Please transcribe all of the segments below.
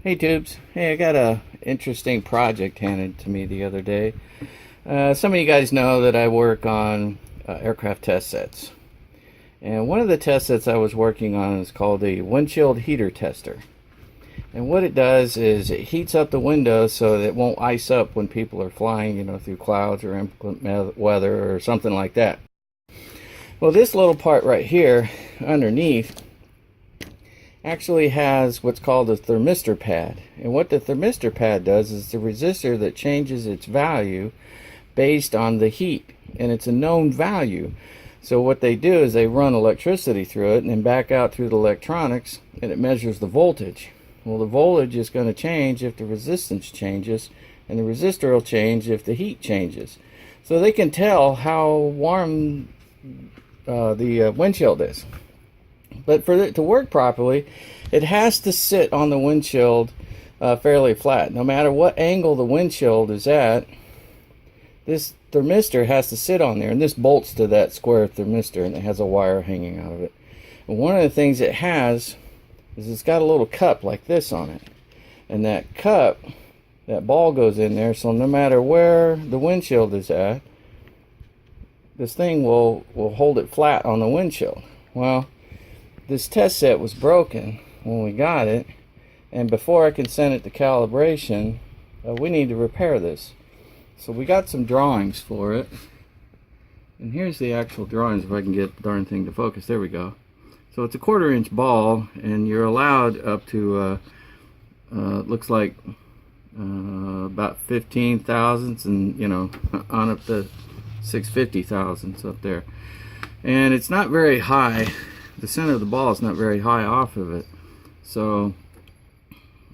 Hey tubes, hey, I got a interesting project handed to me the other day. Some of you guys know that I work on aircraft test sets. And one of the test sets I was working on is called the Windshield Heater Tester. And what it does is it heats up the window so that it won't ice up when people are flying, through clouds or inclement weather or something like that. Well, this little part right here underneath actually has what's called a thermistor pad. And what the thermistor pad does is the resistor that changes its value based on the heat. And it's a known value. So what they do is they run electricity through it and then back out through the electronics, and it measures the voltage. Well, the voltage is going to change if the resistance changes, and the resistor will change if the heat changes. So they can tell how warm the windshield is. But for it to work properly, it has to sit on the windshield fairly flat. No matter what angle the windshield is at, this thermistor has to sit on there, and this bolts to that square thermistor, and it has a wire hanging out of it. And one of the things it has is it's got a little cup like this on it, and that cup, that ball goes in there, so no matter where the windshield is at, this thing will hold it flat on the windshield. Well, this test set was broken when we got it, and before I can send it to calibration, we need to repair this. So we got some drawings for it, and here's the actual drawings if I can get the darn thing to focus. There we go. So it's a 1/4-inch ball, and you're allowed up to looks like about 15 thousandths, and on up to 650 thousandths up there. And it's not very high. The center of the ball is not very high off of it. So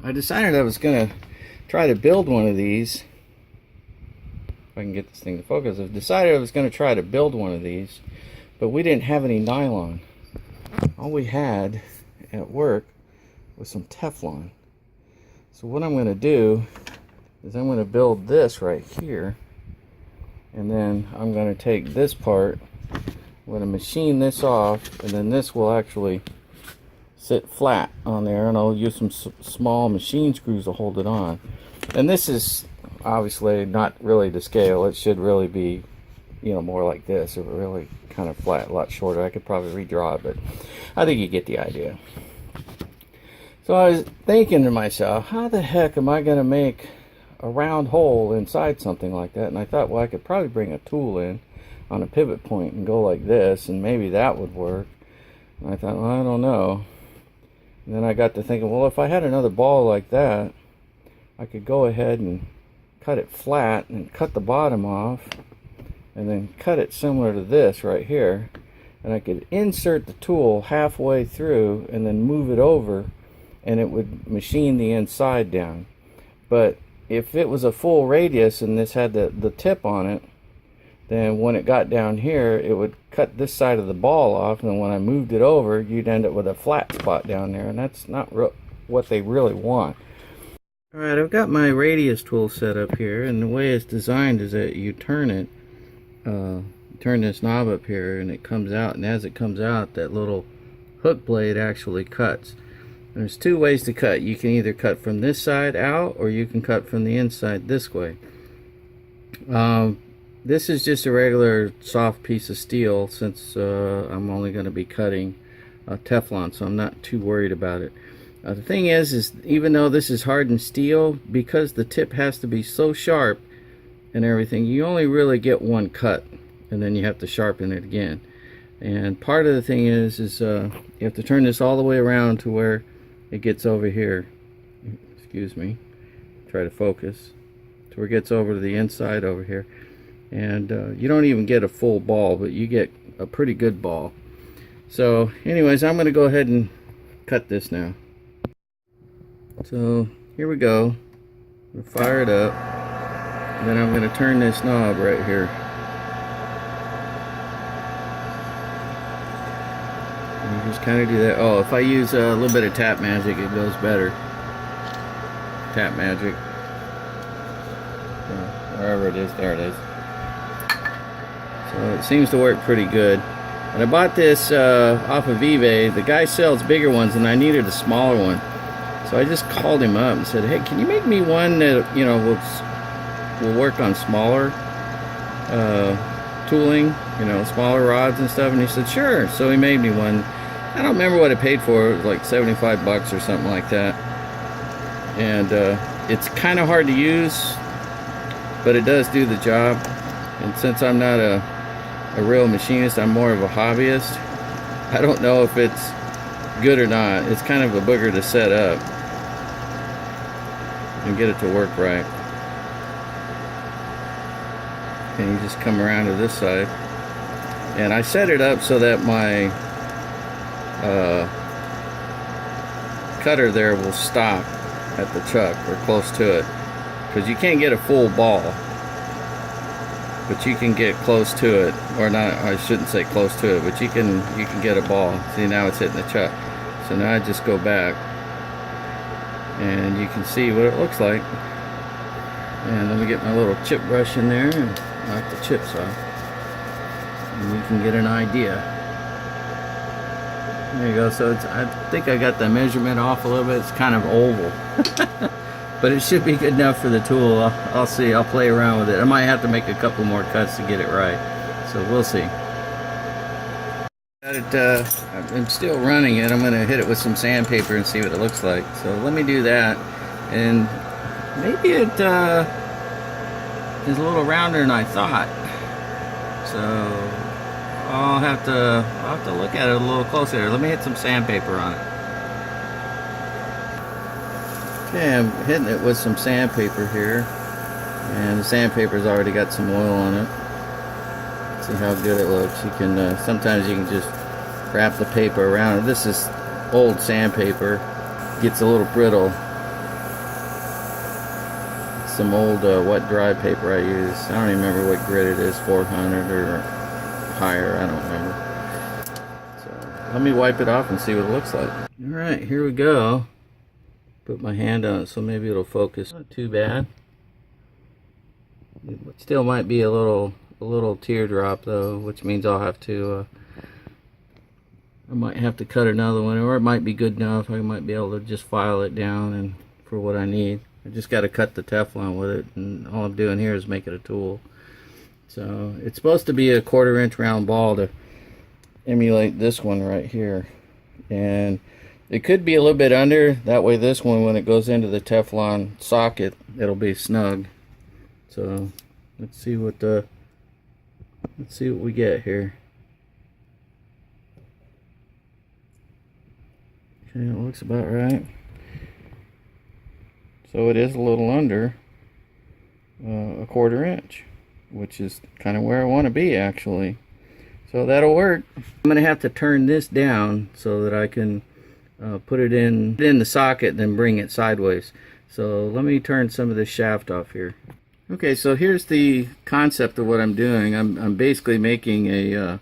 I decided I was going to try to build one of these. If I can get this thing to focus. I decided I was going to try to build one of these, but we didn't have any nylon. All we had at work was some Teflon. So what I'm going to do is I'm going to build this right here, and then I'm going to take this part, I'm going to machine this off, and then this will actually sit flat on there, and I'll use some small machine screws to hold it on. And this is obviously not really to scale. It should really be more like this, or really kind of flat, a lot shorter. I could probably redraw it, but I think you get the idea. So I was thinking to myself, how the heck am I going to make a round hole inside something like that? And I thought, well, I could probably bring a tool in on a pivot point and go like this, and maybe that would work. And I thought, well, I don't know. And then I got to thinking, well, if I had another ball like that, I could go ahead and cut it flat and cut the bottom off, and then cut it similar to this right here, and I could insert the tool halfway through and then move it over, and it would machine the inside down. But if it was a full radius and this had the tip on it, then when it got down here, it would cut this side of the ball off, and when I moved it over, you'd end up with a flat spot down there, and that's not what they really want. Alright, I've got my radius tool set up here, and the way it's designed is that you turn it, turn this knob up here, and it comes out, and as it comes out, that little hook blade actually cuts. There's two ways to cut. You can either cut from this side out, or you can cut from the inside this way. This is just a regular soft piece of steel, since I'm only going to be cutting Teflon, so I'm not too worried about it. The thing is even though this is hardened steel, because the tip has to be so sharp and everything, you only really get one cut, and then you have to sharpen it again. And part of the thing is you have to turn this all the way around to where it gets over here. Excuse me. Try to focus. To where it gets over to the inside over here. And you don't even get a full ball, but you get a pretty good ball. So anyways, I'm going to go ahead and cut this now. So here we go. I'm going to fire it up, and then I'm going to turn this knob right here. And you just kind of do that. Oh, if I use a little bit of tap magic, it goes better. Tap magic. Wherever it is, there it is. So it seems to work pretty good. And I bought this off of eBay. The guy sells bigger ones, and I needed a smaller one. So I just called him up and said, hey, can you make me one that, you know, will work on smaller tooling, you know, smaller rods and stuff? And he said, sure. So he made me one. I don't remember what I paid for. It was like 75 bucks or something like that. And it's kind of hard to use, but it does do the job. And since I'm not a real machinist, I'm more of a hobbyist, I don't know if it's good or not. It's kind of a booger to set up and get it to work right. And you just come around to this side, and I set it up so that my cutter there will stop at the chuck or close to it, because you can't get a full ball, but you can get close to it, or not, I shouldn't say close to it, but you can get a ball. See, now it's hitting the chuck. So now I just go back and you can see what it looks like. And let me get my little chip brush in there and knock the chips off, and you can get an idea. There you go. So it's, I think I got the measurement off a little bit. It's kind of oval. But it should be good enough for the tool. I'll see. I'll play around with it. I might have to make a couple more cuts to get it right. So we'll see. I'm still running it. I'm going to hit it with some sandpaper and see what it looks like. So let me do that. And maybe it is a little rounder than I thought. So I'll have to look at it a little closer. Let me hit some sandpaper on it. Okay, I'm hitting it with some sandpaper here, and the sandpaper's already got some oil on it. See how good it looks. You can sometimes you can just wrap the paper around it. This is old sandpaper, gets a little brittle. Some old wet dry paper I use. I don't even remember what grit it is, 400 or higher, I don't remember. So let me wipe it off and see what it looks like. Alright, here we go. Put my hand on it so maybe it'll focus. Not too bad. It still might be a little teardrop though, which means I'll have to I might have to cut another one, or it might be good enough. I might be able to just file it down and for what I need. I just got to cut the Teflon with it, and all I'm doing here is make it a tool. So it's supposed to be a 1/4 inch round ball to emulate this one right here, and it could be a little bit under. That way this one, when it goes into the Teflon socket, it'll be snug. So let's see what we get here. Okay, it looks about right. So it is a little under a 1/4 inch, which is kind of where I want to be actually. So that'll work. I'm going to have to turn this down so that I can put it in the socket and then bring it sideways. So let me turn some of this shaft off here. Okay, so here's the concept of what I'm doing. I'm basically making a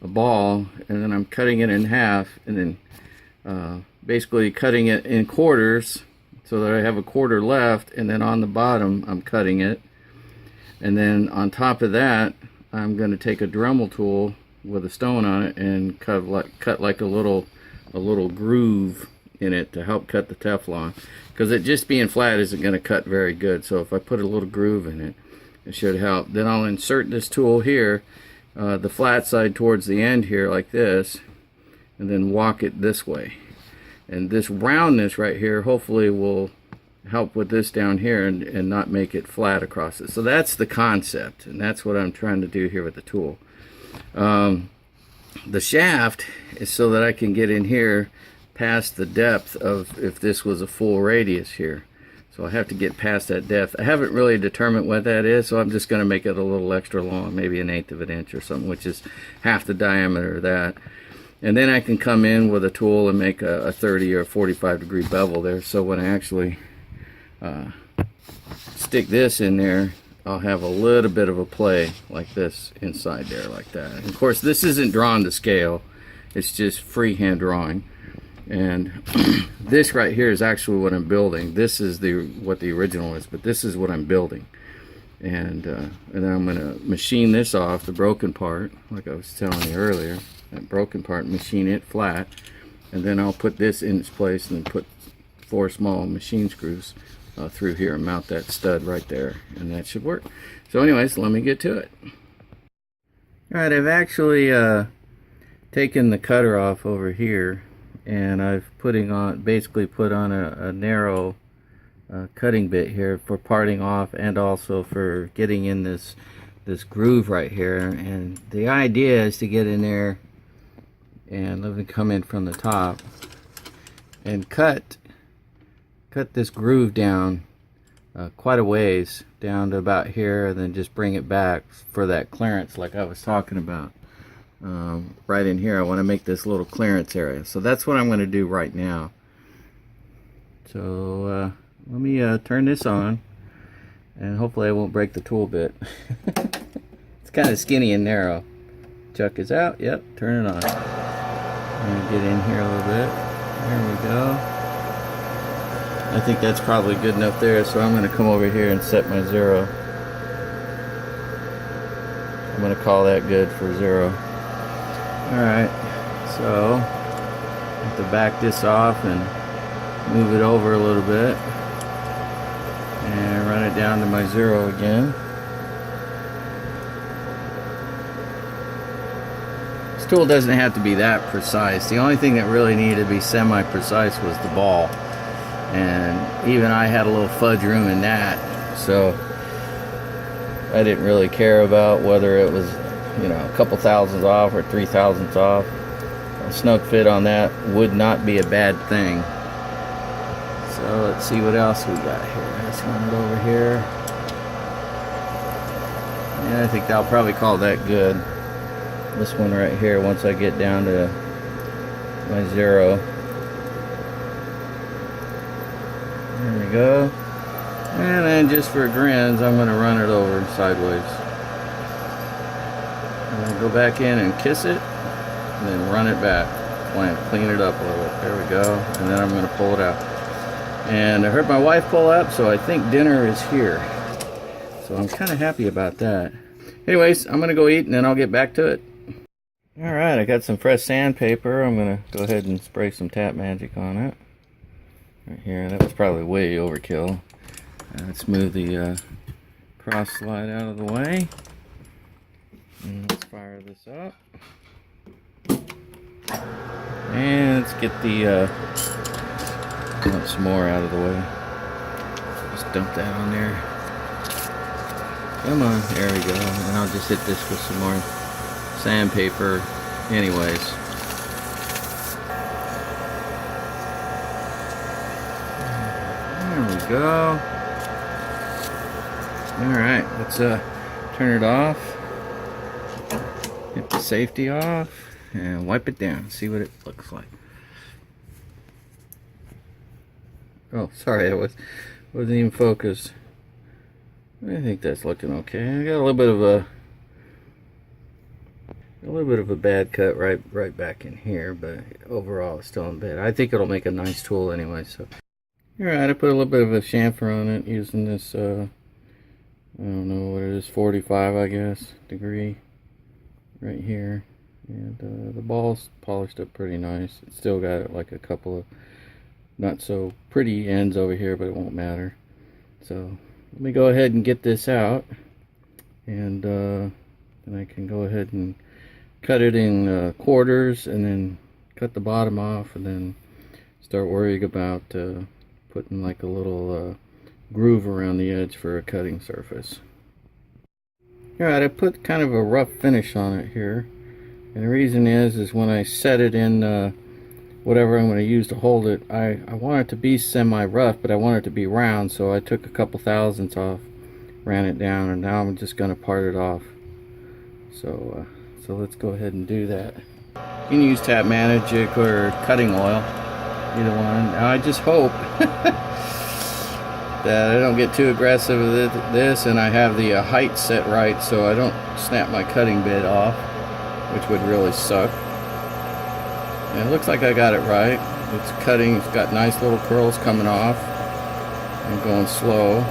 ball, and then I'm cutting it in half, and then basically cutting it in quarters so that I have a 1/4 left, and then on the bottom I'm cutting it, and then on top of that I'm going to take a Dremel tool with a stone on it and cut like a little groove in it to help cut the Teflon, because it just being flat isn't going to cut very good. So if I put a little groove in it, it should help. Then I'll insert this tool here, the flat side towards the end here like this, and then walk it this way. And this roundness right here hopefully will help with this down here and not make it flat across it. So that's the concept, and that's what I'm trying to do here with the tool. The shaft is so that I can get in here past the depth of, if this was a full radius here. So I have to get past that depth. I haven't really determined what that is, so I'm just going to make it a little extra long, maybe 1/8 of an inch or something, which is half the diameter of that. And then I can come in with a tool and make a 30 or 45 degree bevel there. So when I actually stick this in there, I'll have a little bit of a play like this inside there, like that. And of course, this isn't drawn to scale. It's just freehand drawing. And this right here is actually what I'm building. This is what the original is, but this is what I'm building. And then I'm going to machine this off, the broken part, like I was telling you earlier. That broken part, machine it flat, and then I'll put this in its place and then 4 small machine screws through here and mount that stud right there, and that should work. So anyways, let me get to it. Alright, I've actually taken the cutter off over here, and I've basically put on a narrow cutting bit here for parting off, and also for getting in this groove right here. And the idea is to get in there and let me come in from the top and cut this groove down quite a ways down to about here, and then just bring it back for that clearance like I was talking about. Right in here I want to make this little clearance area, so that's what I'm going to do right now. So let me turn this on, and hopefully I won't break the tool bit. It's kind of skinny and narrow. Chuck is out. Yep, turn it on. I'm going to get in here a little bit. There we go. I think that's probably good enough there, so I'm going to come over here and set my 0. I'm going to call that good for 0. Alright, so I have to back this off and move it over a little bit and run it down to my 0 again. This tool doesn't have to be that precise. The only thing that really needed to be semi-precise was the ball, and even I had a little fudge room in that, so I didn't really care about whether it was, you know, a couple thousandths off or 3 thousandths off. A snug fit on that would not be a bad thing. So let's see what else we got here. Let's run it over here. And I think I'll probably call that good. This one right here, once I get down to my 0. There we go. And then just for grins, I'm going to run it over sideways. And go back in and kiss it, and then run it back. Clean it up a little bit. There we go. And then I'm going to pull it out. And I heard my wife pull up, so I think dinner is here. So I'm kind of happy about that. Anyways, I'm going to go eat, and then I'll get back to it. Alright, I got some fresh sandpaper. I'm going to go ahead and spray some Tap Magic on it. Right here. That was probably way overkill. Let's move the cross slide out of the way. And let's fire this up. And let's get the some more out of the way. Just dump that on there. Come on, there we go. And I'll just hit this with some more sandpaper anyways. There we go. Alright, let's turn it off. Get the safety off and wipe it down. See what it looks like. Oh, sorry, I wasn't even focused. I think that's looking okay. I got a little bit of a bad cut right back in here, but overall it's still in bed. I think it'll make a nice tool anyway. So, alright, I put a little bit of a chamfer on it using this. I don't know what it is, 45, I guess, degree. Right here, and the ball's polished up pretty nice. It's still got like a couple of not so pretty ends over here, but it won't matter. So let me go ahead and get this out, and then I can go ahead and cut it in quarters, and then cut the bottom off, and then start worrying about putting like a little groove around the edge for a cutting surface. Alright, I put kind of a rough finish on it here, and the reason is when I set it in whatever I'm going to use to hold it, I want it to be semi-rough, but I want it to be round, so I took a couple thousandths off, ran it down, and now I'm just going to part it off. So let's go ahead and do that. You can use Tap Magic or cutting oil, either one. Now I just hope that I don't get too aggressive with this, and I have the height set right so I don't snap my cutting bit off, which would really suck. And it looks like I got it right. It's cutting, it's got nice little curls coming off. I'm going slow.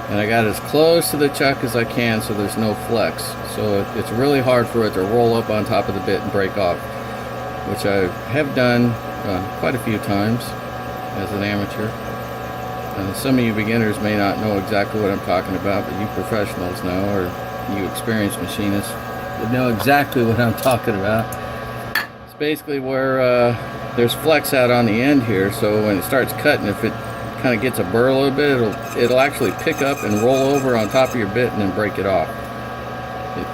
And I got as close to the chuck as I can so there's no flex. So it's really hard for it to roll up on top of the bit and break off, which I have done quite a few times as an amateur. Some of you beginners may not know exactly what I'm talking about, but you professionals know, or you experienced machinists would know exactly what I'm talking about. It's basically where there's flex out on the end here, so when it starts cutting, if it kind of gets a burr a little bit, it'll actually pick up and roll over on top of your bit and then break it off.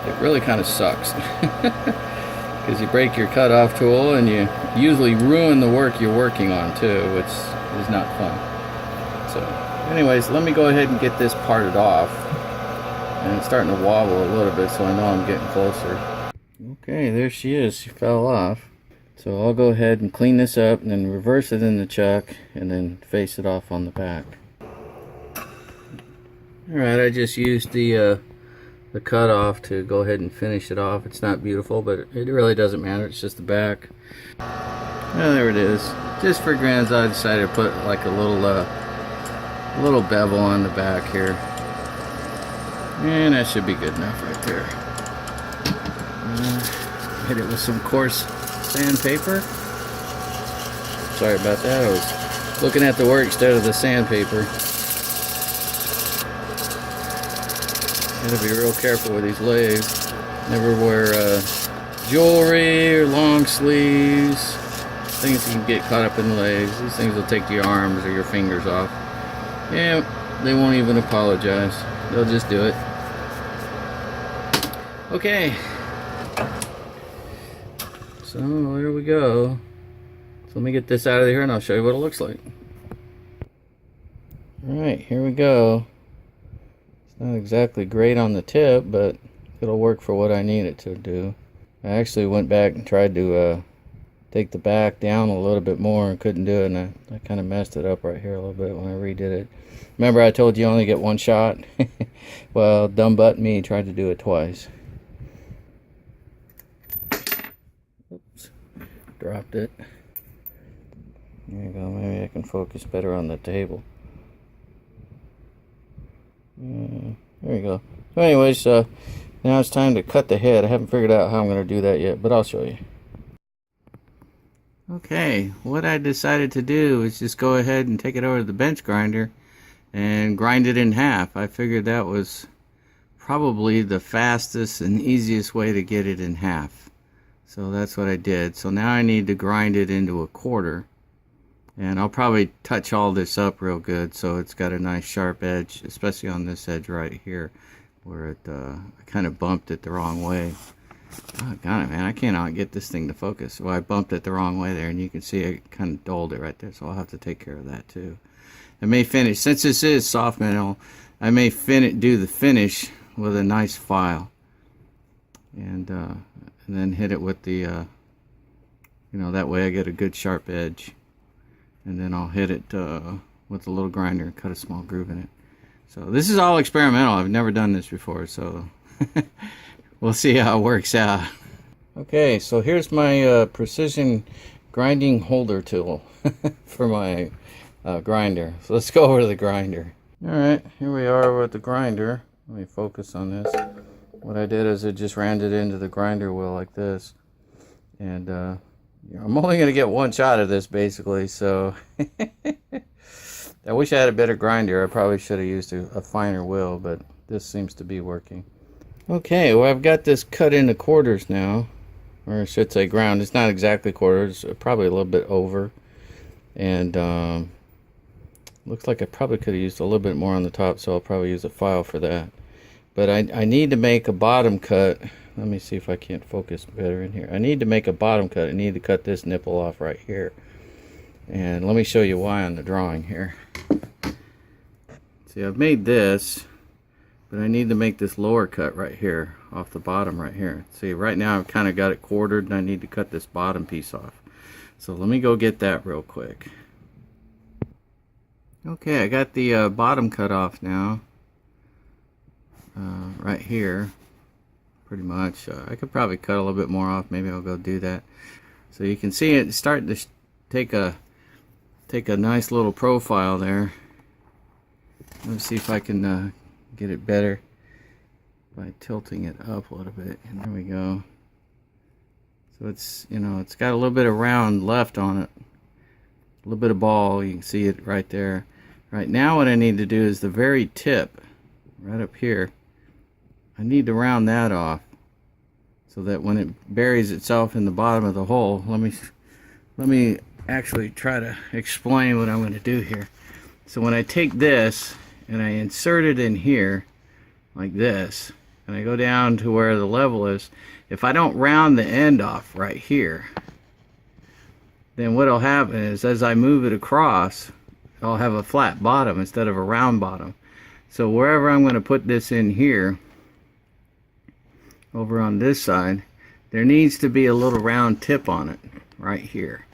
It really kind of sucks because you break your cutoff tool and you usually ruin the work you're working on too, which is not fun. So anyways, let me go ahead and get this parted off. And it's starting to wobble a little bit, so I know I'm getting closer. Okay, there she is. She fell off. So I'll go ahead and clean this up and then reverse it in the chuck and then face it off on the back. Alright, I just used the cutoff to go ahead and finish it off. It's not beautiful, but it really doesn't matter. It's just the back. Well, there it is. Just for grins, I decided to put like a little bevel on the back here. And that should be good enough right there. Hit it with some coarse sandpaper. Sorry about that. I was looking at the work instead of the sandpaper. Gotta be real careful with these lathes. Never wear jewelry or long sleeves. Things you can get caught up in the lathes. These things will take your arms or your fingers off. Yeah, they won't even apologize. They'll just do it. Okay. So there we go. So let me get this out of here and I'll show you what it looks like. Alright, here we go. It's not exactly great on the tip, but it'll work for what I need it to do. I actually went back and tried to take the back down a little bit more and couldn't do it, and I kind of messed it up right here a little bit when I redid it. Remember I told you only get one shot? Well, dumb butt me tried to do it twice. Oops, dropped it. There you go, maybe I can focus better on the table. There you go. So anyways, now it's time to cut the head. I haven't figured out how I'm going to do that yet, but I'll show you. Okay, what I decided to do is just go ahead and take it over to the bench grinder and grind it in half. I figured that was probably the fastest and easiest way to get it in half. So that's what I did. So now I need to grind it into a quarter. And I'll probably touch all this up real good so it's got a nice sharp edge, especially on this edge right here where it I kind of bumped it the wrong way. Oh, got it, man. I cannot get this thing to focus. Well, I bumped it the wrong way there, and you can see I kind of dulled it right there, so I'll have to take care of that too. I may finish, since this is soft metal, I may do the finish with a nice file. And then hit it with the, you know, that way I get a good sharp edge. And then I'll hit it with a little grinder and cut a small groove in it. So this is all experimental. I've never done this before, so we'll see how it works out. Okay, so here's my precision grinding holder tool for my grinder. So let's go over to the grinder. Alright, here we are with the grinder. Let me focus on this. What I did is I just rammed it into the grinder wheel like this. And I'm only going to get one shot of this basically, so I wish I had a better grinder. I probably should have used a finer wheel, but this seems to be working. Okay, well I've got this cut into quarters now, or I should say ground. It's not exactly quarters, probably a little bit over. And looks like I probably could have used a little bit more on the top, so I'll probably use a file for that. But I need to make a bottom cut. Let me see if I can't focus better in here. I need to make a bottom cut. I need to cut this nipple off right here. And let me show you why on the drawing here. See, I've made this, but I need to make this lower cut right here, off the bottom right here. See, right now I've kind of got it quartered, and I need to cut this bottom piece off. So let me go get that real quick. Okay, I got the bottom cut off now. Right here. Pretty much. I could probably cut a little bit more off. Maybe I'll go do that. So you can see it starting to take a nice little profile there. Let's see if I can get it better by tilting it up a little bit. And there we go. So it's, you know, it's got a little bit of round left on it. little bit of ball. You can see it right there. Right now what I need to do is the very tip, right up here. I need to round that off so that when it buries itself in the bottom of the hole, let me actually try to explain what I'm going to do here. So when I take this and I insert it in here like this, and I go down to where the level is, if I don't round the end off right here, then what'll happen is as I move it across, I'll have a flat bottom instead of a round bottom. So wherever I'm going to put this in here, over on this side, there needs to be a little round tip on it right here.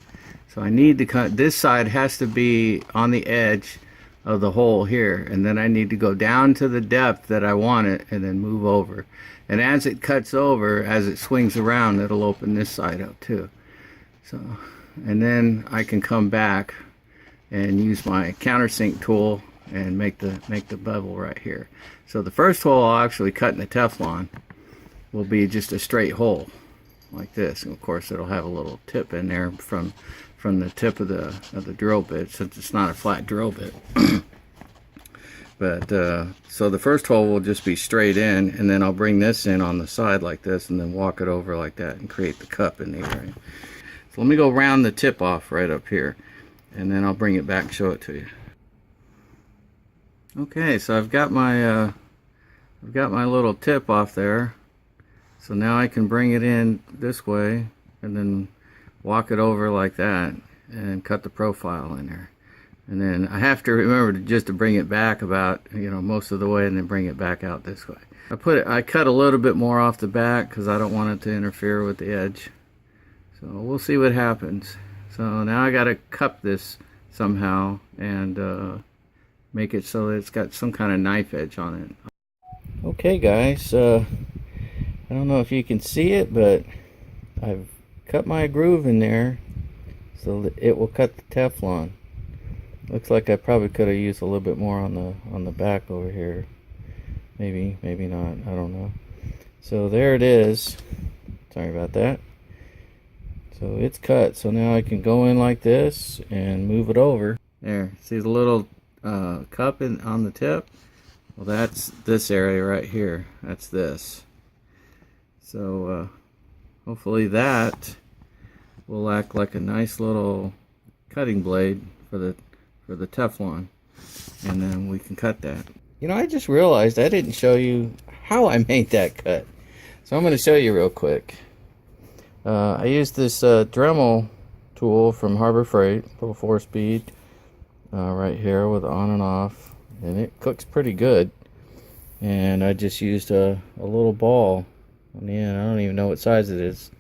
So I need to cut, this side has to be on the edge of the hole here, and then I need to go down to the depth that I want it and then move over. And as it cuts over, as it swings around, it'll open this side up too. So, and then I can come back and use my Countersink tool and make the bevel right here. So the first hole I'll actually cut in the Teflon will be just a straight hole like this, and of course it'll have a little tip in there from the tip of the drill bit, since it's not a flat drill bit. But so the first hole will just be straight in, and then I'll bring this in on the side like this and then walk it over like that and create the cup in the area. So let me go round the tip off right up here, and then I'll bring it back and show it to you. Okay, so I've got my little tip off there. So now I can bring it in this way and then walk it over like that and cut the profile in there. And then I have to remember just to bring it back about, most of the way, and then bring it back out this way. I cut a little bit more off the back because I don't want it to interfere with the edge. So we'll see what happens. So now I got to cup this somehow and make it so that it's got some kind of knife edge on it. Okay guys, I don't know if you can see it, but I've cut my groove in there so that it will cut the Teflon. Looks like I probably could have used a little bit more on the back over here. Maybe not, I don't know. So there it is. Sorry about that. So it's cut. So now I can go in like this and move it over. There, see the little cup on the tip? Well, that's this area right here. That's this. So hopefully that will act like a nice little cutting blade for the Teflon, and then we can cut that. I just realized I didn't show you how I made that cut, so I'm going to show you real quick. I used this Dremel tool from Harbor Freight, little 4-speed, right here with on and off, and it cooks pretty good. And I just used a little ball on the end. I don't even know what size it is,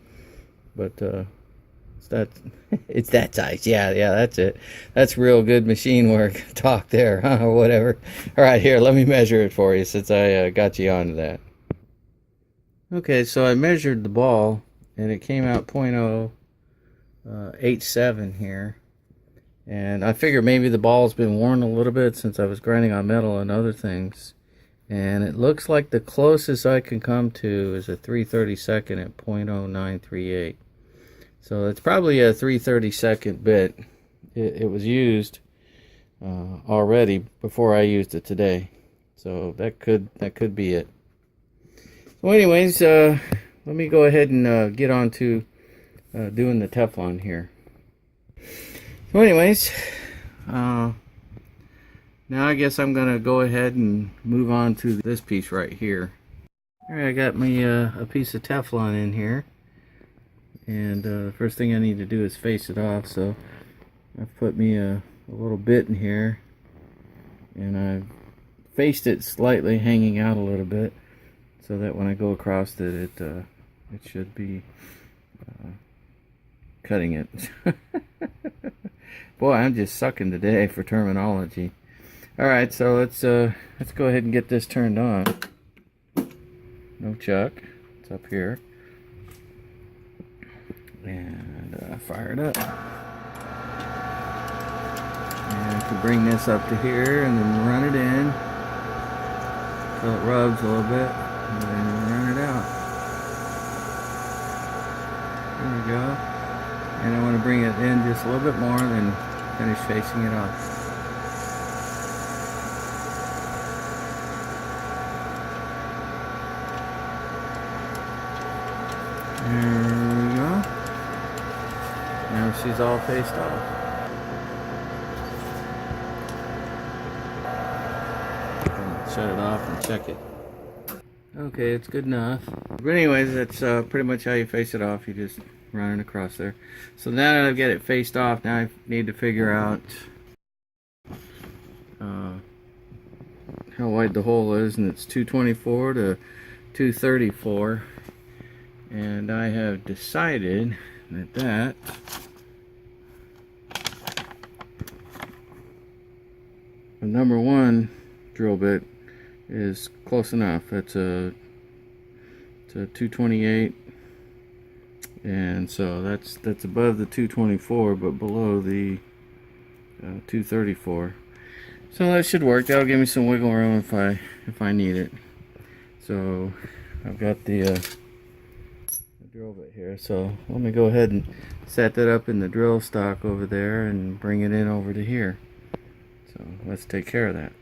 but it's that size. Yeah, that's it. That's real good machine work talk there, huh? Or whatever. All right, here, let me measure it for you since I got you onto that. Okay, so I measured the ball and it came out 0.087 here, and I figured maybe the ball's been worn a little bit since I was grinding on metal and other things. And it looks like the closest I can come to is a 3/32 at 0.0938. So it's probably a 3/32 bit. It was used already before I used it today. So that could be it. So anyways, let me go ahead and get on to doing the Teflon here. So anyways, now I guess I'm going to go ahead and move on to this piece right here. Alright, I got me a piece of Teflon in here. And the first thing I need to do is face it off. So I've put me a little bit in here. And I've faced it slightly, hanging out a little bit. So that when I go across it, it should be cutting it. Boy, I'm just sucking today for terminology. Alright, so let's go ahead and get this turned on. No chuck. It's up here. And fire it up. And I can bring this up to here and then run it in so it rubs a little bit, and then run it out. There we go. And I want to bring it in just a little bit more, then finish facing it off. There we go. Now she's all faced off. Shut it off and check it. Okay, it's good enough. But anyways, that's pretty much how you face it off. You just run it across there. So now that I've got it faced off, now I need to figure out how wide the hole is, and it's 224 to 234. And I have decided that the number 1 drill bit is close enough. It's a 228, and so that's above the 224 but below the 234. So that should work. That'll give me some wiggle room if I need it. So I've got the drill bit here, so let me go ahead and set that up in the drill stock over there and bring it in over to here. So let's take care of that.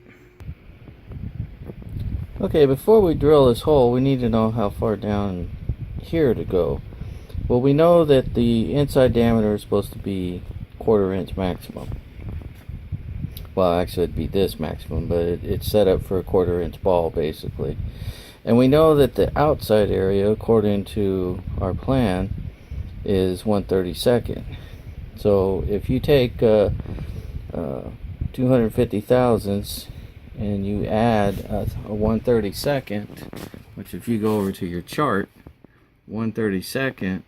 Okay, before we drill this hole, we need to know how far down here to go. Well, we know that the inside diameter is supposed to be 1/4 inch maximum. Well, actually it'd be this maximum, but it's set up for a 1/4 inch ball basically. And we know that the outside area, according to our plan, is 1/32. So if you take 250 thousandths and you add a 1/32, which if you go over to your chart, 1/32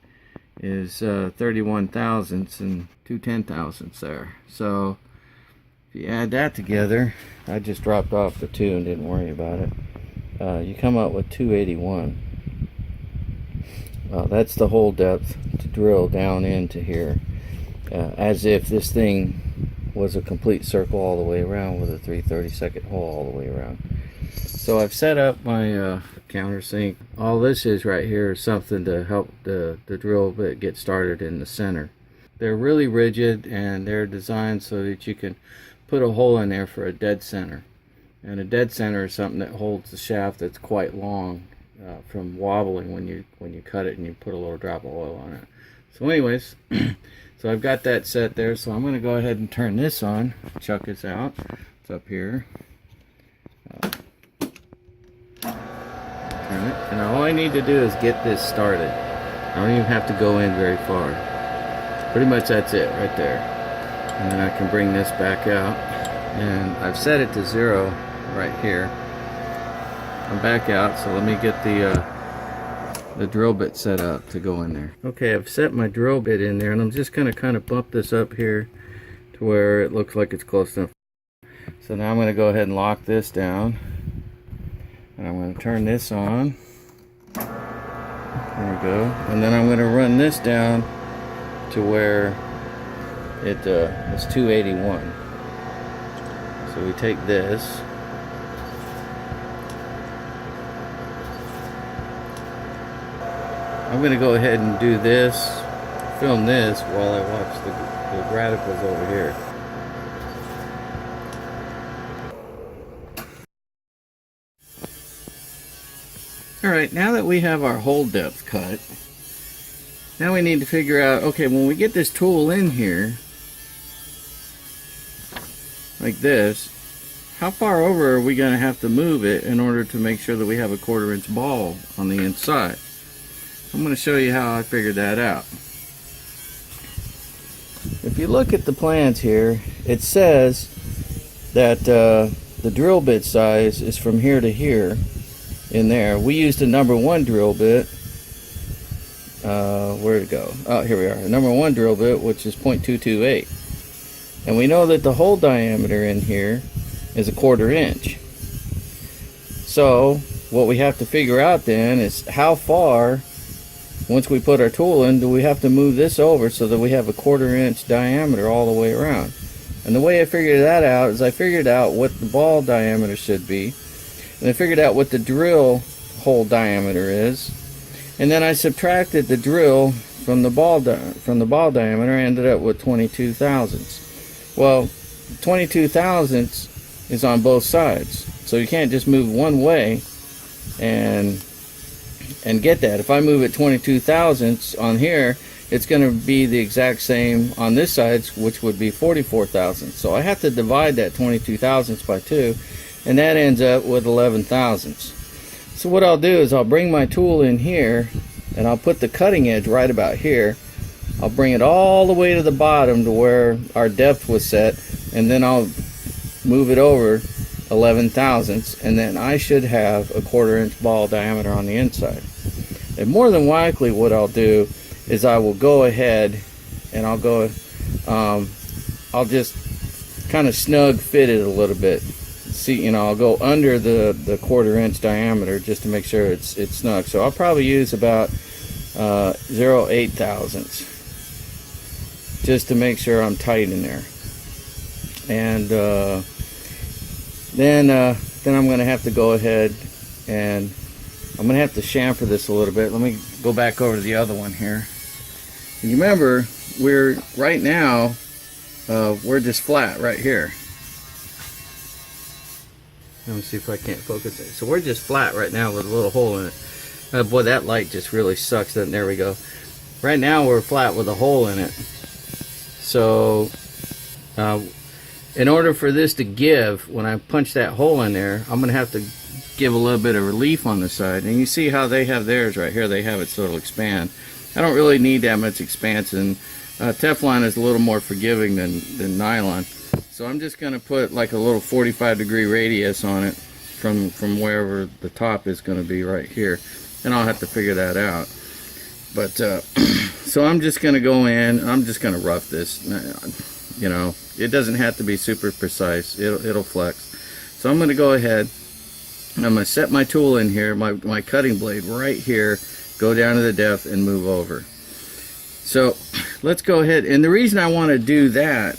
is 31 thousandths and 2/10 thousandths there. So if you add that together, I just dropped off the 2 and didn't worry about it. You come up with 281. That's the hole depth to drill down into here, as if this thing was a complete circle all the way around with a 3/32 hole all the way around. So I've set up my countersink. All this is right here is something to help the drill bit get started in the center. They're really rigid, and they're designed so that you can put a hole in there for a dead center. And a dead center is something that holds the shaft that's quite long from wobbling when you cut it and you put a little drop of oil on it. So anyways, so I've got that set there, so I'm going to go ahead and turn this on. Chuck this out. It's up here. Turn it. And all I need to do is get this started. I don't even have to go in very far. Pretty much that's it right there. And then I can bring this back out. And I've set it to 0 right here. I'm back out, so let me get the drill bit set up to go in there. Okay, I've set my drill bit in there, and I'm just going to kind of bump this up here to where it looks like it's close enough. So now I'm going to go ahead and lock this down, and I'm going to turn this on. There we go. And then I'm going to run this down to where it's 281. So we take this, I'm going to go ahead and do this, film this while I watch the radicals over here. Alright, now that we have our hole depth cut, now we need to figure out, okay, when we get this tool in here, like this, how far over are we going to have to move it in order to make sure that we have a 1/4 inch ball on the inside? I'm going to show you how I figured that out. If you look at the plans here, it says that the drill bit size is from here to here in there. We used a number 1 drill bit. Where'd it go? Oh, here we are. A number 1 drill bit, which is 0.228. And we know that the hole diameter in here is a 1/4 inch. So what we have to figure out then is how far, once we put our tool in, do we have to move this over so that we have a 1/4 inch diameter all the way around. And the way I figured that out is I figured out what the ball diameter should be, and I figured out what the drill hole diameter is, and then I subtracted the drill from the ball diameter. I ended up with 22 thousandths, Well, 22 thousandths is on both sides, so you can't just move one way and get that. If I move it 22 thousandths on here, it's going to be the exact same on this side, which would be 44 thousandths. So I have to divide that 22 thousandths by 2, and that ends up with 11 thousandths. So what I'll do is I'll bring my tool in here, and I'll put the cutting edge right about here. I'll bring it all the way to the bottom to where our depth was set, and then I'll move it over 11 thousandths, and then I should have a 1/4 inch ball diameter on the inside. And more than likely what I'll do is I will go ahead and I'll just kind of snug fit it a little bit. See, you know, I'll go under the 1/4 inch diameter just to make sure it's snug. So I'll probably use about 0.8 thousandths just to make sure I'm tight in there. And then I'm going to have to go ahead and I'm going to have to chamfer this a little bit. Let me go back over to the other one here. And you remember, right now we're just flat right here. Let me see if I can't focus it. So we're just flat right now with a little hole in it. Boy, that light just really sucks. There we go. Right now we're flat with a hole in it. So in order for this to give, when I punch that hole in there, I'm going to have to give a little bit of relief on the side. And you see how they have theirs right here. They have it so it'll expand. I don't really need that much expansion. Teflon is a little more forgiving than nylon. So I'm just going to put like a little 45-degree radius on it from wherever the top is going to be right here. And I'll have to figure that out. But so I'm just going to go in. I'm just going to rough this. You know, it doesn't have to be super precise. It'll flex. So I'm going to go ahead. I'm going to set my tool in here, my cutting blade right here, go down to the depth and move over. So let's go ahead. And the reason I want to do that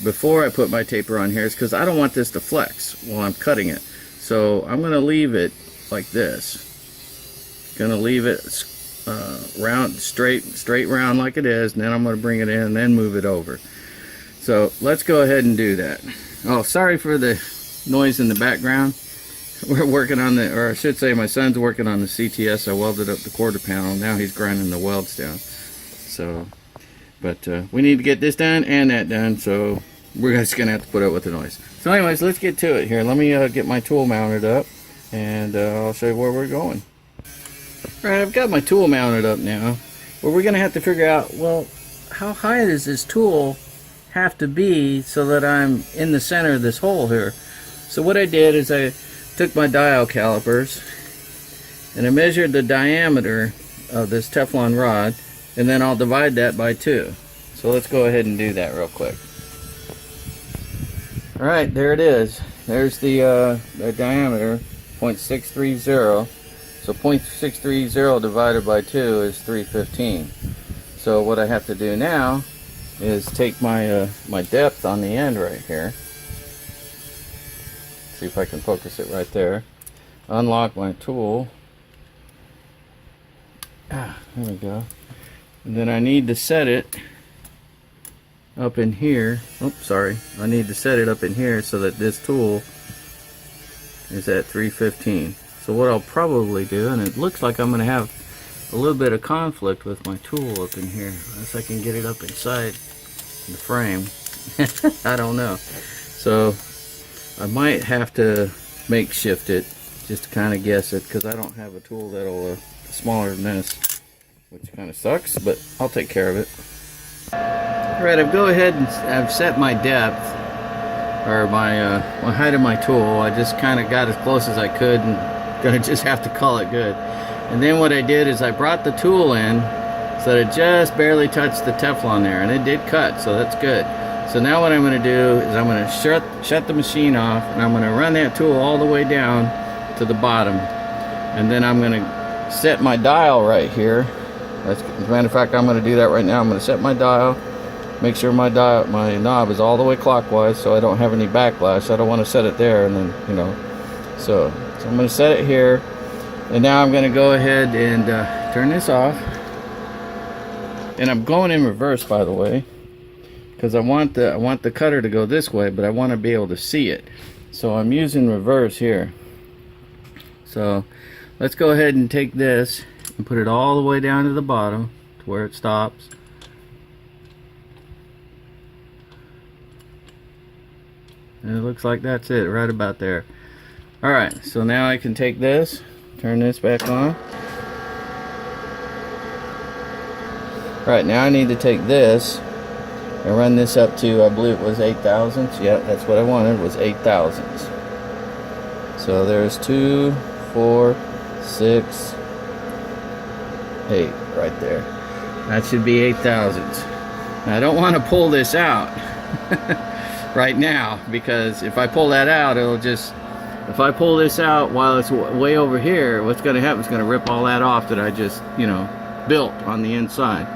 before I put my taper on here is because I don't want this to flex while I'm cutting it. So I'm going to leave it like this. Going to leave it round, straight round like it is, and then I'm going to bring it in and then move it over. So let's go ahead and do that. Oh, sorry for the noise in the background. We're working on or I should say my son's working on the CTS. I welded up the 1/4 panel. Now he's grinding the welds down. So, but we need to get this done and that done. So we're just going to have to put up with the noise. So anyways, let's get to it here. Let me get my tool mounted up, and I'll show you where we're going. All right, I've got my tool mounted up now. Well, we're going to have to figure out, well, how high does this tool have to be so that I'm in the center of this hole here? So what I did is I took my dial calipers and I measured the diameter of this Teflon rod, and then I'll divide that by 2. So let's go ahead and do that real quick. All right, there it is. There's the diameter, 0.630. So 0.630 divided by 2 is 315. So what I have to do now is take my my depth on the end right here. See if I can focus it right there. Unlock my tool. There we go. And then I need to set it up in here. Oops, sorry. I need to set it up in here so that this tool is at 315. So what I'll probably do, and it looks like I'm going to have a little bit of conflict with my tool up in here, unless I can get it up inside the frame. I don't know. So I might have to makeshift it just to kind of guess it, because I don't have a tool that'll smaller than this, which kind of sucks, but I'll take care of it. Alright, I've go ahead and I've set my depth, or my height of my tool. I just kind of got as close as I could, and gonna just have to call it good. And then what I did is I brought the tool in so that it just barely touched the Teflon there, and it did cut, so that's good. So now what I'm going to do is I'm going to shut the machine off, and I'm going to run that tool all the way down to the bottom, and then I'm going to set my dial right here. As a matter of fact, I'm going to do that right now. I'm going to set my dial, make sure my knob is all the way clockwise so I don't have any backlash. I don't want to set it there and then, you know. So I'm going to set it here, and now I'm going to go ahead and turn this off. And I'm going in reverse, by the way. because I want the cutter to go this way, but I want to be able to see it. So I'm using reverse here. So let's go ahead and take this and put it all the way down to the bottom to where it stops. And it looks like that's it, right about there. Alright, so now I can take this, turn this back on. Alright, now I need to take this and run this up to, I believe it was 8 thousandths. Yeah, that's what I wanted, was 8 thousandths. So there's 2, 4, 6, 8 right there. That should be 8 thousandths. Now, I don't want to pull this out right now, because if I pull that out, it'll just, if I pull this out while it's way over here, what's going to happen is going to rip all that off that I just, you know, built on the inside.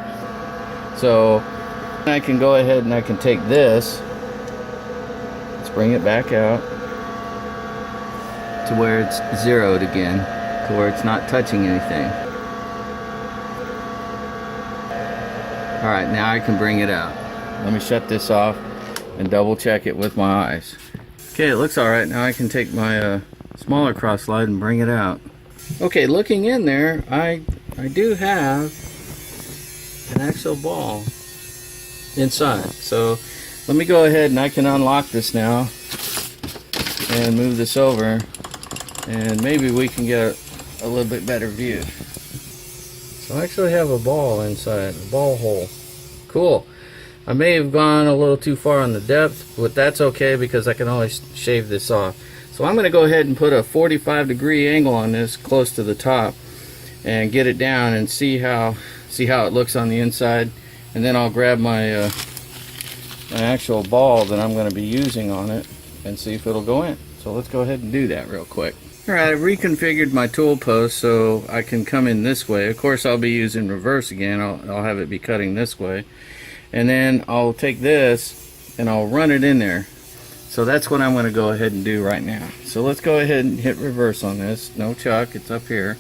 So I can go ahead and I can take this, let's bring it back out to where it's zeroed again, to where it's not touching anything. Alright, now I can bring it out. Let me shut this off and double check it with my eyes. Okay, it looks alright. Now I can take my smaller cross slide and bring it out. Okay, looking in there, I do have an actual ball inside. So let me go ahead and I can unlock this now and move this over, and maybe we can get a little bit better view. So I actually have a ball inside, a ball hole. Cool. I may have gone a little too far on the depth, but that's okay because I can always shave this off. So I'm going to go ahead and put a 45-degree angle on this close to the top and get it down and see how it looks on the inside, and then I'll grab my my actual ball that I'm going to be using on it and see if it'll go in. So let's go ahead and do that real quick. Alright, I've reconfigured my tool post so I can come in this way. Of course I'll be using reverse again. I'll have it be cutting this way. And then I'll take this and I'll run it in there. So that's what I'm going to go ahead and do right now. So let's go ahead and hit reverse on this. No chuck, it's up here.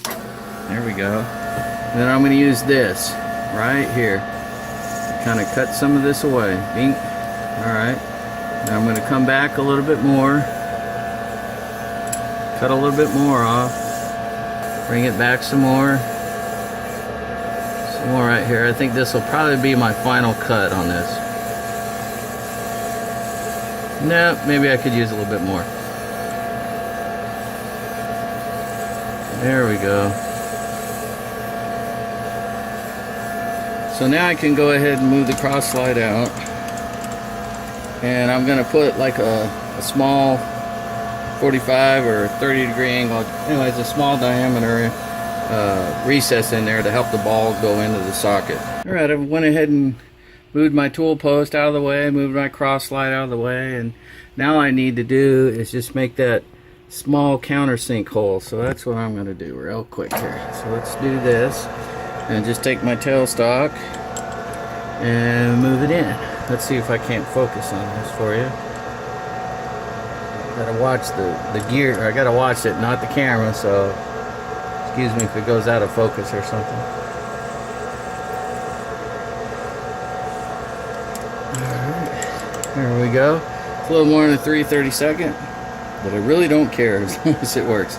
There we go. And then I'm going to use this right here to kind of cut some of this away. Dink. Alright. Now I'm going to come back a little bit more. Cut a little bit more off. Bring it back some more. Some more right here. I think this will probably be my final cut on this. No, maybe I could use a little bit more. There we go. So now I can go ahead and move the cross slide out. And I'm going to put like a small 45 or 30-degree angle. Anyways, a small diameter recess in there to help the ball go into the socket. Alright, I went ahead and moved my tool post out of the way, moved my cross slide out of the way, and now all I need to do is just make that small countersink hole. So that's what I'm going to do real quick here. So let's do this and just take my tailstock and move it in. Let's see if I can't focus on this for you. Gotta watch the gear, I gotta watch it, not the camera, so excuse me if it goes out of focus or something. Alright, there we go. It's a little more than a 3/32, but I really don't care as long as it works.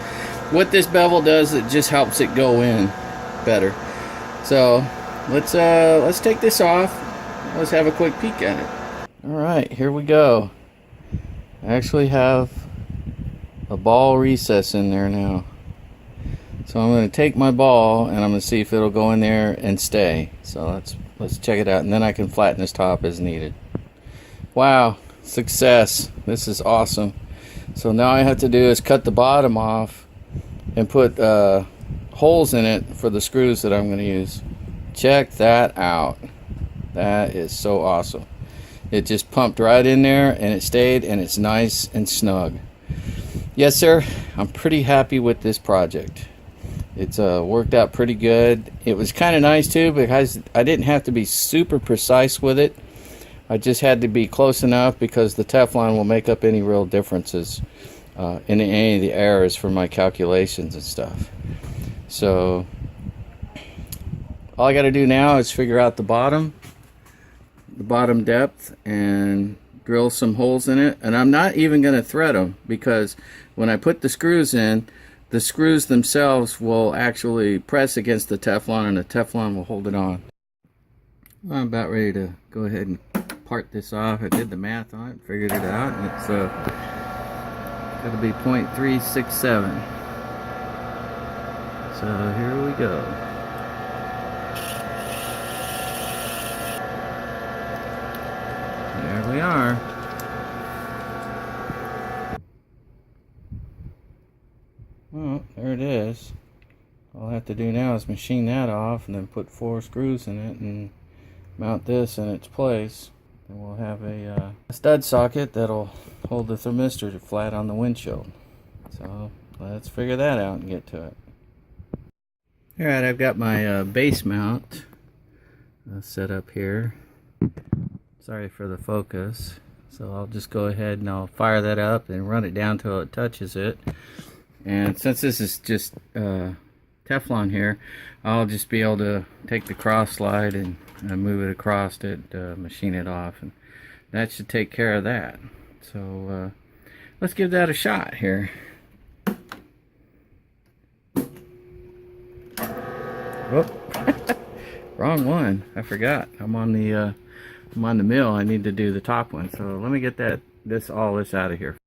What this bevel does, it just helps it go in better. So let's take this off. Let's have a quick peek at it. Alright, here we go. I actually have a ball recess in there now. So I'm going to take my ball and I'm going to see if it'll go in there and stay. So let's check it out, and then I can flatten this top as needed. Wow, success. This is awesome. So now all I have to do is cut the bottom off and put holes in it for the screws that I'm going to use. Check that out. That is so awesome. It just pumped right in there and it stayed, and it's nice and snug. Yes sir, I'm pretty happy with this project. It's worked out pretty good. It was kind of nice too because I didn't have to be super precise with it. I just had to be close enough because the Teflon will make up any real differences in any of the errors for my calculations and stuff. So all I got to do now is figure out the bottom the bottom depth and drill some holes in it. And I'm not even going to thread them, because when I put the screws in, the screws themselves will actually press against the Teflon, and the Teflon will hold it on. I'm about ready to go ahead and part this off. I did the math on it, figured it out, and it's got to be 0.367. So here we go. There we are. Well, there it is. All I have to do now is machine that off and then put 4 screws in it and mount this in its place. And we'll have a stud socket that'll hold the thermistor flat on the windshield. So let's figure that out and get to it. Alright, I've got my base mount set up here. Sorry for the focus. So I'll just go ahead and I'll fire that up and run it down till it touches it. And since this is just Teflon here, I'll just be able to take the cross slide and move it across it, machine it off, and that should take care of that. So let's give that a shot here. Oh, wrong one. I forgot. I'm on the mill. I need to do the top one. So let me get all this out of here.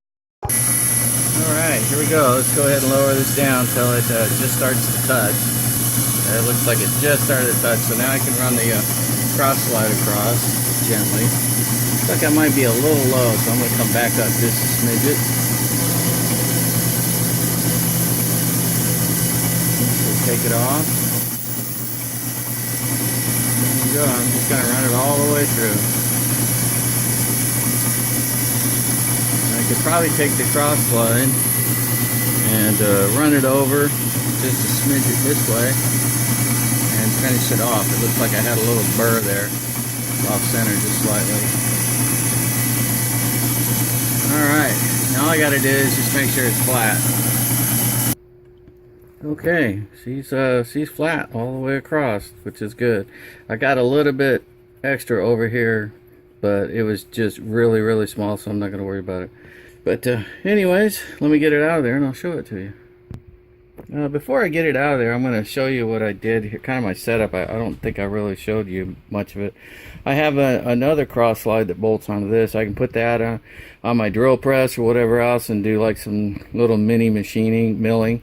Alright, here we go. Let's go ahead and lower this down until it just starts to touch. It looks like it just started to touch, so now I can run the cross slide across gently. Looks like I might be a little low, so I'm going to come back up just a smidget. So take it off. There we go. I'm just going to run it all the way through. I could probably take the cross slide and run it over just a smidget this way and finish it off. It looks like I had a little burr there off center just slightly. Alright, now all I gotta do is just make sure it's flat. Okay, she's flat all the way across, which is good. I got a little bit extra over here, but it was just really small, so I'm not going to worry about it. But anyways, let me get it out of there and I'll show it to you. Before I get it out of there, I'm going to show you what I did here, kind of my setup. I don't think I really showed you much of it. I have another cross slide that bolts onto this. I can put that on my drill press or whatever else and do like some little mini milling.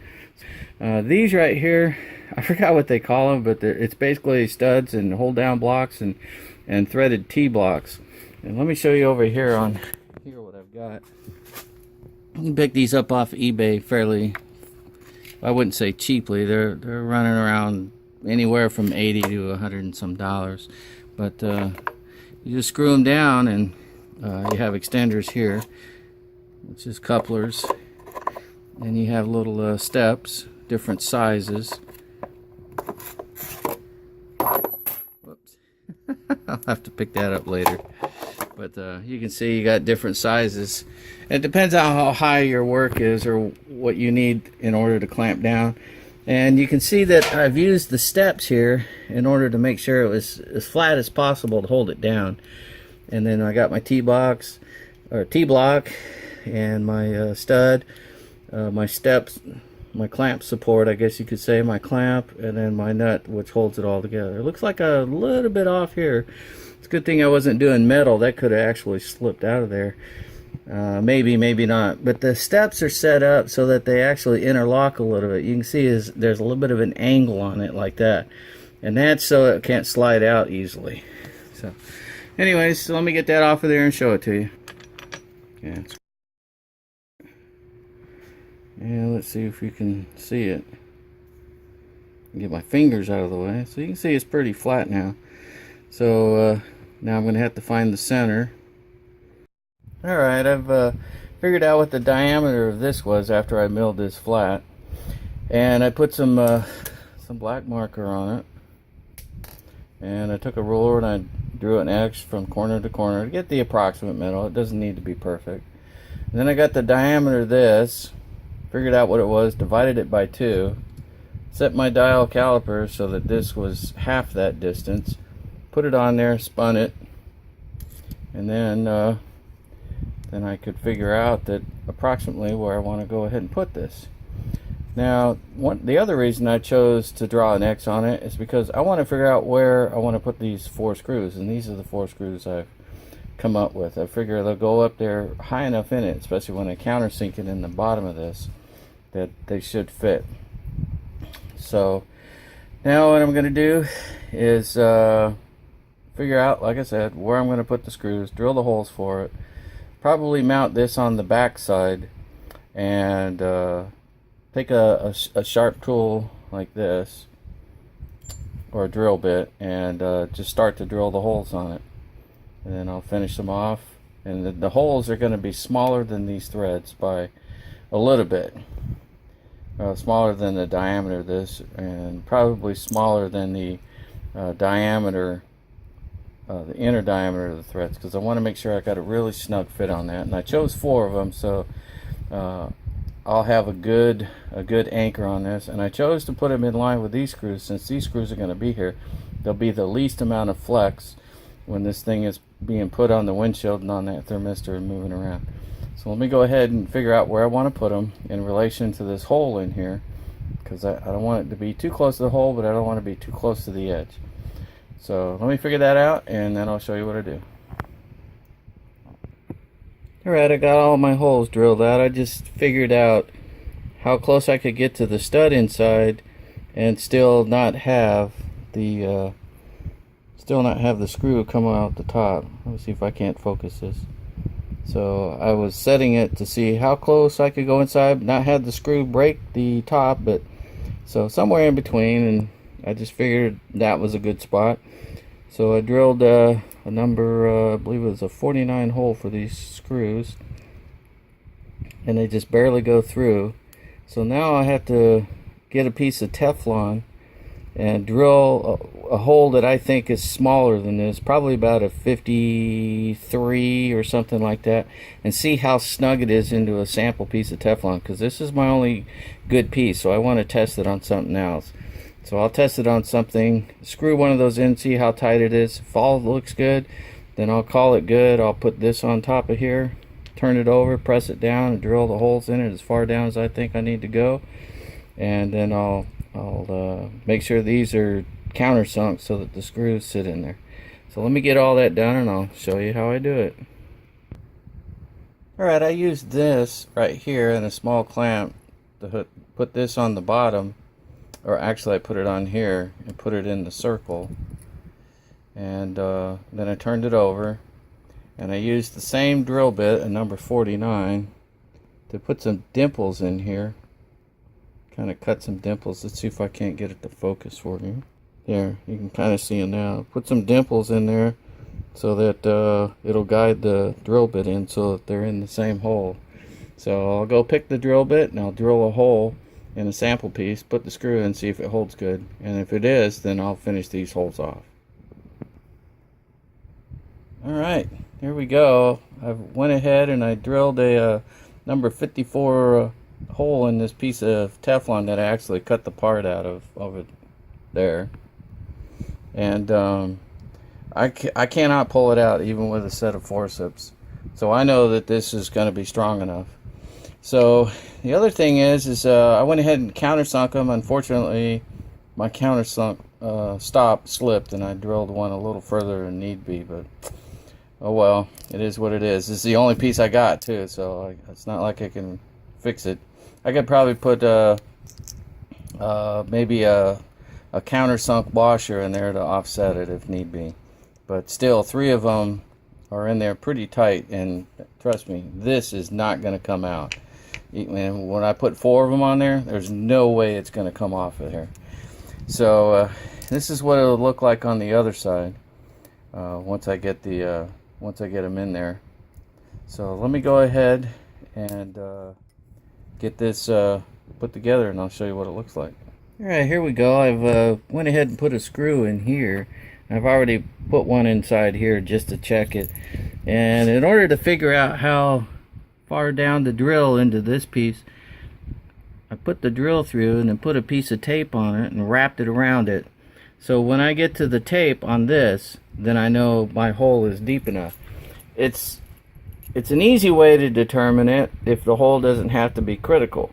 These right here, I forgot what they call them, but it's basically studs and hold down blocks and threaded T-blocks. And let me show you over here what I've got. You can pick these up off eBay fairly, I wouldn't say cheaply. They're running around anywhere from $80 to $100 and some dollars. But you just screw them down, and you have extenders here, which is couplers, and you have little steps, different sizes. Whoops. I'll have to pick that up later. But you can see you got different sizes. It depends on how high your work is or what you need in order to clamp down. And you can see that I've used the steps here in order to make sure it was as flat as possible to hold it down. And then I got my T-box or T-block and my stud, my steps, my clamp support, I guess you could say, my clamp, and then my nut which holds it all together. It looks like a little bit off here. It's a good thing I wasn't doing metal. That could have actually slipped out of there. Maybe, maybe not. But the steps are set up so that they actually interlock a little bit. You can see there's a little bit of an angle on it like that. And that's so it can't slide out easily. So, anyways, so let me get that off of there and show it to you. Yeah, let's see if you can see it. Get my fingers out of the way. So you can see it's pretty flat now. So now I'm going to have to find the center. Alright, I've figured out what the diameter of this was after I milled this flat. And I put some black marker on it. And I took a ruler and I drew an X from corner to corner to get the approximate middle. It doesn't need to be perfect. And then I got the diameter of this, figured out what it was, divided it by 2, set my dial caliper so that this was half that distance, put it on there, spun it, and then I could figure out that approximately where I want to go ahead and put this. Now, the other reason I chose to draw an X on it is because I want to figure out where I want to put these 4 screws, and these are the 4 screws I've come up with. I figure they'll go up there high enough in it, especially when I countersink it in the bottom of this, that they should fit. So now what I'm going to do is figure out, like I said, where I'm going to put the screws, drill the holes for it, probably mount this on the back side, and take a sharp tool like this, or a drill bit, and just start to drill the holes on it. And then I'll finish them off, and the holes are going to be smaller than these threads by a little bit. Smaller than the diameter of this, and probably smaller than the diameter, the inner diameter of the threads, because I want to make sure I got a really snug fit on that. And I chose 4 of them, so I'll have a good anchor on this. And I chose to put them in line with these screws, since these screws are going to be here. There'll be the least amount of flex when this thing is being put on the windshield and on that thermistor and moving around. So let me go ahead and figure out where I want to put them in relation to this hole in here, because I don't want it to be too close to the hole, but I don't want to be too close to the edge. So let me figure that out, and then I'll show you what I do. Alright, I got all my holes drilled out. I just figured out how close I could get to the stud inside and still not have the screw come out the top. Let me see if I can't focus this. So I was setting it to see how close I could go inside, not have the screw break the top, but so somewhere in between, and I just figured that was a good spot. So I drilled a number, I believe it was a 49 hole for these screws, and they just barely go through. So now I have to get a piece of Teflon and drill a hole that I think is smaller than this, probably about a 53 or something like that, and see how snug it is into a sample piece of Teflon, because this is my only good piece, so I want to test it on something else. So I'll test it on something, screw one of those in, see how tight it is. If all looks good, then I'll call it good. I'll put this on top of here, turn it over, press it down, and drill the holes in it as far down as I think I need to go, and then I'll make sure these are countersunk so that the screws sit in there. So let me get all that done, and I'll show you how I do it. Alright, I used this right here in a small clamp to put this on the bottom, or actually I put it on here and put it in the circle, and then I turned it over, and I used the same drill bit, a number 49, to put some dimples in here. Kind of cut some dimples. Let's see if I can't get it to focus for you. There, you can kind of see them now. Put some dimples in there so that it'll guide the drill bit in so that they're in the same hole. So I'll go pick the drill bit and I'll drill a hole in a sample piece, put the screw in, see if it holds good, and if it is, then I'll finish these holes off. Alright, here we go. I went ahead and I drilled a number 54 hole in this piece of Teflon that I actually cut the part out of over there, and I cannot pull it out even with a set of forceps, so I know that this is going to be strong enough. So the other thing is I went ahead and countersunk them. Unfortunately, my countersunk stop slipped, and I drilled one a little further than need be, but oh well, it is what it is. This is the only piece I got too, so it's not like I can fix it. I could probably put maybe a countersunk washer in there to offset it if need be, but still 3 of them are in there pretty tight, and trust me, this is not going to come out. And when I put 4 of them on there, there's no way it's going to come off of here. So this is what it'll look like on the other side once I get them in there. So let me go ahead and get this put together, and I'll show you what it looks like. Alright, here we go. I've went ahead and put a screw in here. I've already put one inside here just to check it, and in order to figure out how far down to drill into this piece, I put the drill through and then put a piece of tape on it and wrapped it around it. So when I get to the tape on this, then I know my hole is deep enough. it's an easy way to determine it if the hole doesn't have to be critical.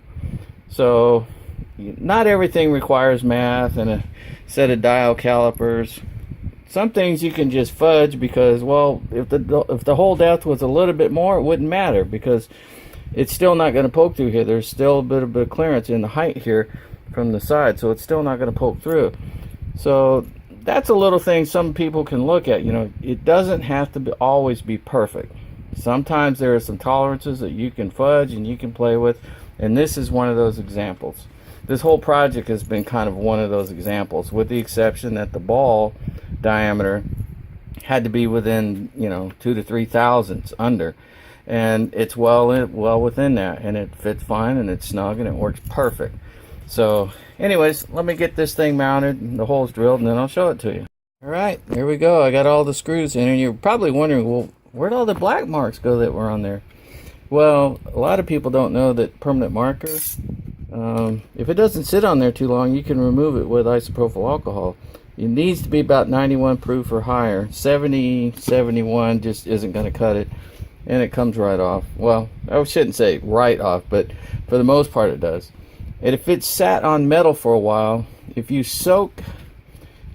So not everything requires math and a set of dial calipers. Some things you can just fudge because, well, if the hole depth was a little bit more, it wouldn't matter because it's still not going to poke through here. There's still a bit of clearance in the height here from the side, so it's still not going to poke through. So that's a little thing some people can look at. You know, it doesn't have to always be perfect. Sometimes there are some tolerances that you can fudge and you can play with, and this is one of those examples. This whole project has been kind of one of those examples, with the exception that the ball diameter had to be within, you know, 2 to 3 thousandths under, and it's well within that, and it fits fine and it's snug and it works perfect. So anyways, let me get this thing mounted and the holes drilled, and then I'll show it to you. All right, there we go. I got all the screws in, and you're probably wondering, well, where'd all the black marks go that were on there? Well, a lot of people don't know that permanent marker, if it doesn't sit on there too long, you can remove it with isopropyl alcohol. It needs to be about 91 proof or higher. 70, 71 just isn't going to cut it, and it comes right off. Well, I shouldn't say right off, but for the most part it does. And if it's sat on metal for a while, if you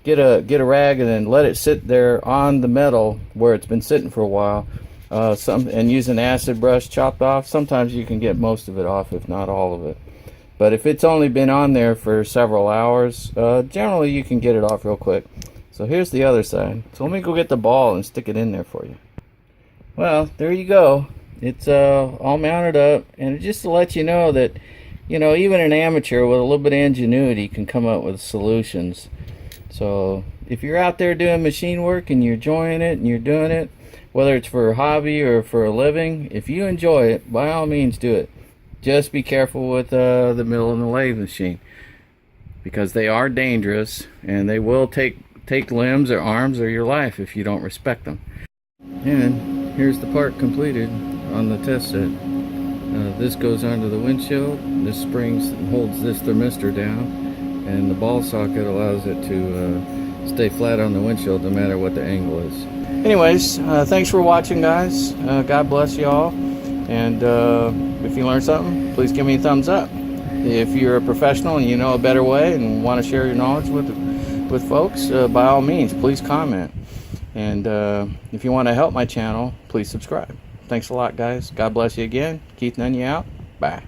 get a rag and then let it sit there on the metal where it's been sitting for a while, and use an acid brush chopped off, sometimes you can get most of it off, if not all of it. But if it's only been on there for several hours, generally you can get it off real quick. So here's the other side. So let me go get the ball and stick it in there for you. Well, there you go. It's all mounted up, and just to let you know that, you know, even an amateur with a little bit of ingenuity can come up with solutions. So if you're out there doing machine work and you're enjoying it and you're doing it, whether it's for a hobby or for a living, if you enjoy it, by all means do it. Just be careful with the mill and the lathe machine, because they are dangerous and they will take limbs or arms or your life if you don't respect them. And here's the part completed on the test set. This goes onto the windshield. This springs holds this thermistor down, and the ball socket allows it to stay flat on the windshield no matter what the angle is. Anyways, thanks for watching, guys. God bless you all. And if you learned something, please give me a thumbs up. If you're a professional and you know a better way and want to share your knowledge with folks, by all means, please comment. And if you want to help my channel, please subscribe. Thanks a lot, guys. God bless you again. Keith Nunny out. Bye.